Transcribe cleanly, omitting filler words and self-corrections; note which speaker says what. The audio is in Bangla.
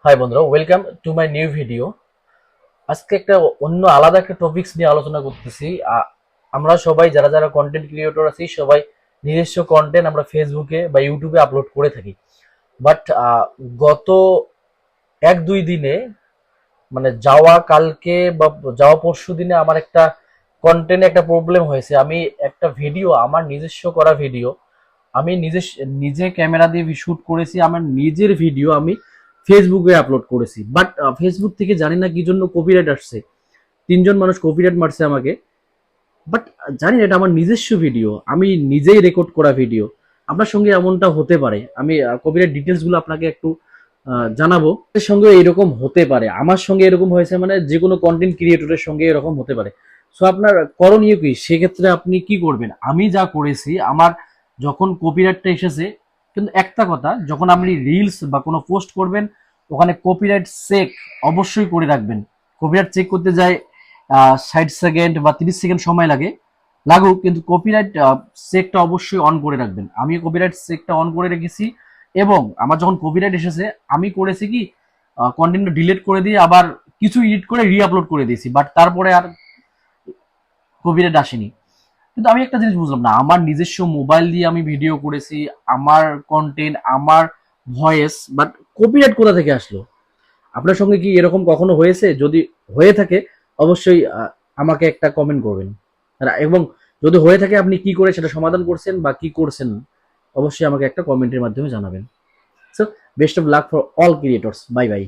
Speaker 1: হাই বন্ধুরা, welcome to my new video. আজকে একটা অন্য আলাদা একটা টপিকস নিয়ে আলোচনা করতেছি। আমরা সবাই যারা যারা কন্টেন্ট ক্রিয়েটর আছি সবাই নিজস্ব কন্টেন্ট আমরা ফেসবুকে বা ইউটিউবে আপলোড করে থাকি। বাট গত 1-2 দিনে মানে যাওয়া কালকে বা যাওয়া পরশু দিনে আমার একটা কন্টেন্টে একটা প্রবলেম হয়েছে। আমি একটা ভিডিও, আমার নিজস্ব করা ভিডিও, আমি নিজে ক্যামেরা দিয়ে শুট করেছি, আমার নিজের ভিডিও আমি ফেসবুকে আপলোড করেছি। বাট ফেসবুক থেকে জানি না কি জন্য কপিরাইট আসছে। 3জন মানুষ কপিরাইট মারছে আমাকে। বাট জানি না, এটা আমার নিজস্ব ভিডিও, আমি নিজেই রেকর্ড করা ভিডিও। আপনার সঙ্গে এমনটা হতে পারে, আমি কপিরাইট ডিটেলস গুলো আপনাকে একটু জানাবো। এর সঙ্গে এরকম হতে পারে, আমার সঙ্গে এরকম হয়েছে, মানে যে কোনো কন্টেন্ট ক্রিয়েটরের সঙ্গে এরকম হতে পারে। সো আপনার করণীয় কি, সেক্ষেত্রে আপনি কি করবেন? আমি যা করেছি, আমার যখন কপিরাইটটা এসেছে, কিন্তু একটা কথা, যখন আপনি রিলস বা কোনো পোস্ট করবেন ওখানে কপিরাইট চেক অবশ্যই করে রাখবেন। কপিরাইট চেক করতে যায় 60 সেকেন্ড বা 30 সেকেন্ড সময় লাগুক, কিন্তু কপিরাইট চেকটা অবশ্যই অন করে রাখবেন। আমি কপিরাইট চেকটা অন করে রেখেছি, এবং আমার যখন কপিরাইট এসেছে আমি করেছি কি, কন্টেন্টটা ডিলিট করে দিয়ে আবার কিছু এডিট করে রি-আপলোড করে দিয়েছি। বাট তারপরে আর কপিরাইট আসেনি। কিন্তু আমি একটা জিনিস বুঝলাম না, আমার নিজস্ব মোবাইল দিয়ে আমি ভিডিও করেছি, আমার কন্টেন্ট, আমার ভয়েস, বাট কপিরাইট কোথা থেকে আসলো? আপনার সঙ্গে কি এরকম কখনো হয়েছে? যদি হয়ে থাকে অবশ্যই আমাকে একটা কমেন্ট করবেন। এবং যদি হয়ে থাকে আপনি কি করে সেটা সমাধান করছেন বা কি করছেন, অবশ্যই আমাকে একটা কমেন্টের মাধ্যমে জানাবেন। So best of luck for all creators. Bye bye.